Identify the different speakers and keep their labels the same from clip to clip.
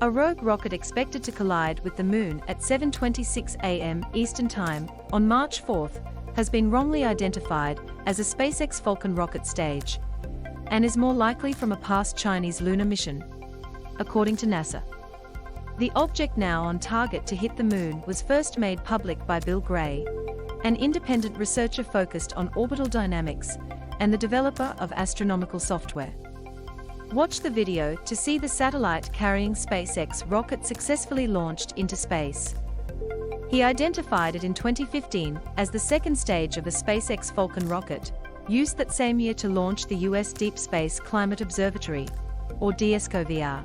Speaker 1: A rogue rocket expected to collide with the Moon at 7:26 a.m. Eastern Time on March 4 has been wrongly identified as a SpaceX Falcon rocket stage, and is more likely from a past Chinese lunar mission, according to NASA. The object now on target to hit the Moon was first made public by Bill Gray, an independent researcher focused on orbital dynamics and the developer of astronomical software. Watch the video to see the satellite-carrying SpaceX rocket successfully launched into space. He identified it in 2015 as the second stage of a SpaceX Falcon rocket, used that same year to launch the US Deep Space Climate Observatory, or DSCOVR.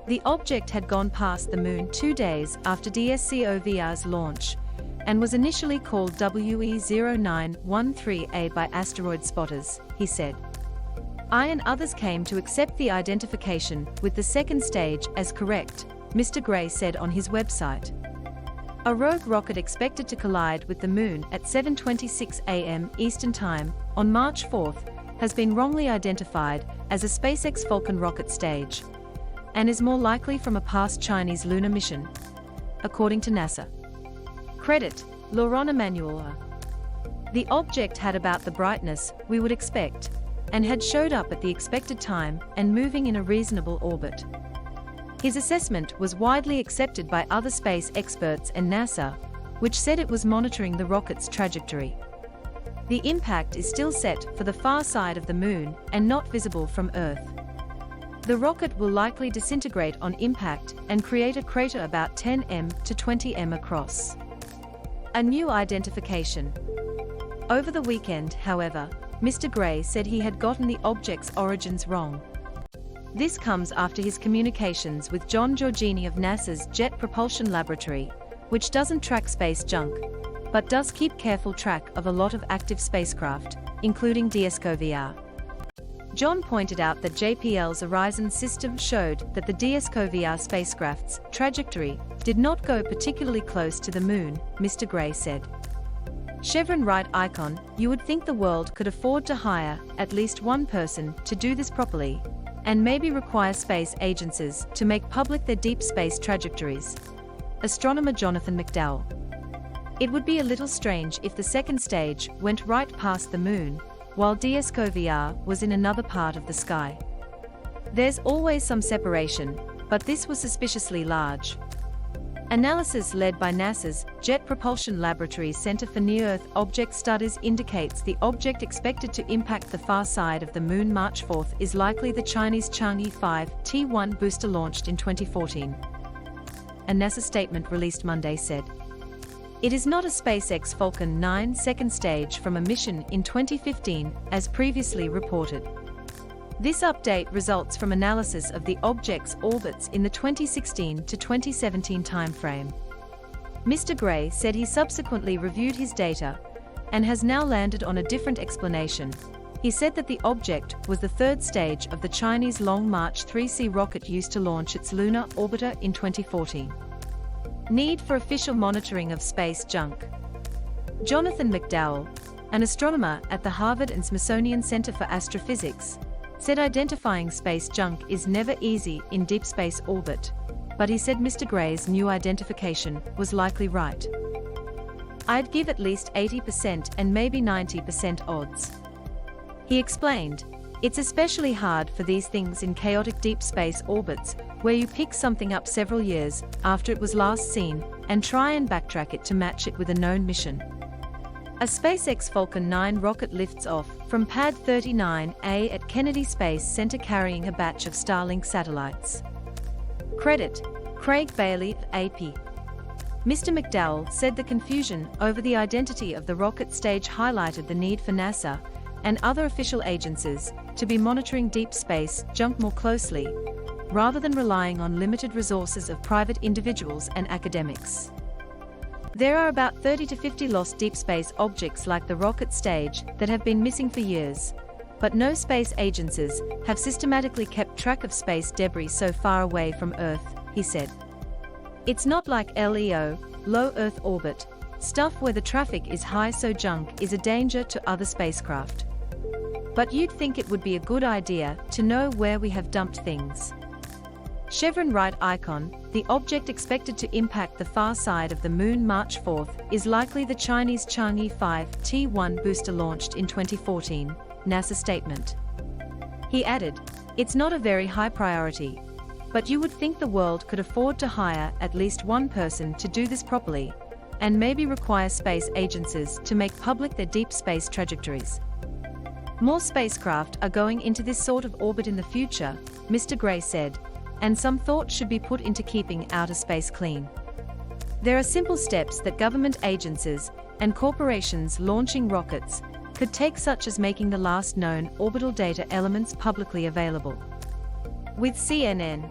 Speaker 1: The object had gone past the Moon 2 days after DSCOVR's launch, and was initially called WE0913A by asteroid spotters, he said. I and others came to accept the identification with the second stage as correct, Mr. Gray said on his website. A rogue rocket expected to collide with the Moon at 7:26 a.m. Eastern Time on March 4 has been wrongly identified as a SpaceX Falcon rocket stage, and is more likely from a past Chinese lunar mission, according to NASA. Credit, Laurent Emmanuel. The object had about the brightness we would expect, and had showed up at the expected time and moving in a reasonable orbit. His assessment was widely accepted by other space experts and NASA, which said it was monitoring the rocket's trajectory. The impact is still set for the far side of the Moon and not visible from Earth. The rocket will likely disintegrate on impact and create a crater about 10 m to 20 m across. A new identification. Over the weekend, however, Mr. Gray said he had gotten the object's origins wrong. This comes after his communications with John Giorgini of NASA's Jet Propulsion Laboratory, which doesn't track space junk, but does keep careful track of a lot of active spacecraft, including DSCOVR. John pointed out that JPL's Horizon system showed that the DSCOVR spacecraft's trajectory did not go particularly close to the Moon, Mr. Gray said. Chevron right icon, you would think the world could afford to hire at least one person to do this properly, and maybe require space agencies to make public their deep space trajectories. Astronomer Jonathan McDowell. It would be a little strange if the second stage went right past the Moon, while DSCOVR was in another part of the sky. There's always some separation, but this was suspiciously large. Analysis led by NASA's Jet Propulsion Laboratory's Center for Near-Earth Object Studies indicates the object expected to impact the far side of the Moon March 4 is likely the Chinese Chang'e 5T1 booster launched in 2014. A NASA statement released Monday said, "It is not a SpaceX Falcon 9 second stage from a mission in 2015, as previously reported. This update results from analysis of the object's orbits in the 2016 to 2017 timeframe." Mr. Gray said he subsequently reviewed his data and has now landed on a different explanation. He said that the object was the third stage of the Chinese Long March 3C rocket used to launch its lunar orbiter in 2014. Need for official monitoring of space junk. Jonathan McDowell, an astronomer at the Harvard and Smithsonian Center for Astrophysics, said identifying space junk is never easy in deep space orbit, but he said Mr. Gray's new identification was likely right. "I'd give at least 80% and maybe 90% odds." He explained, "It's especially hard for these things in chaotic deep space orbits, where you pick something up several years after it was last seen and try and backtrack it to match it with a known mission." A SpaceX Falcon 9 rocket lifts off from Pad 39A at Kennedy Space Center carrying a batch of Starlink satellites. Credit, Craig Bailey of AP. Mr. McDowell said the confusion over the identity of the rocket stage highlighted the need for NASA and other official agencies to be monitoring deep space junk more closely, rather than relying on limited resources of private individuals and academics. There are about 30 to 50 lost deep space objects like the rocket stage that have been missing for years, but no space agencies have systematically kept track of space debris so far away from Earth, he said. It's not like LEO, low Earth orbit, stuff where the traffic is high so junk is a danger to other spacecraft. But you'd think it would be a good idea to know where we have dumped things. Chevron right icon, the object expected to impact the far side of the Moon March 4 is likely the Chinese Chang'e 5 T1 booster launched in 2014, NASA statement. He added, "It's not a very high priority. But you would think the world could afford to hire at least one person to do this properly, and maybe require space agencies to make public their deep space trajectories. More spacecraft are going into this sort of orbit in the future," Mr. Gray said, "and some thought should be put into keeping outer space clean. There are simple steps that government agencies and corporations launching rockets could take, such as making the last known orbital data elements publicly available." With CNN.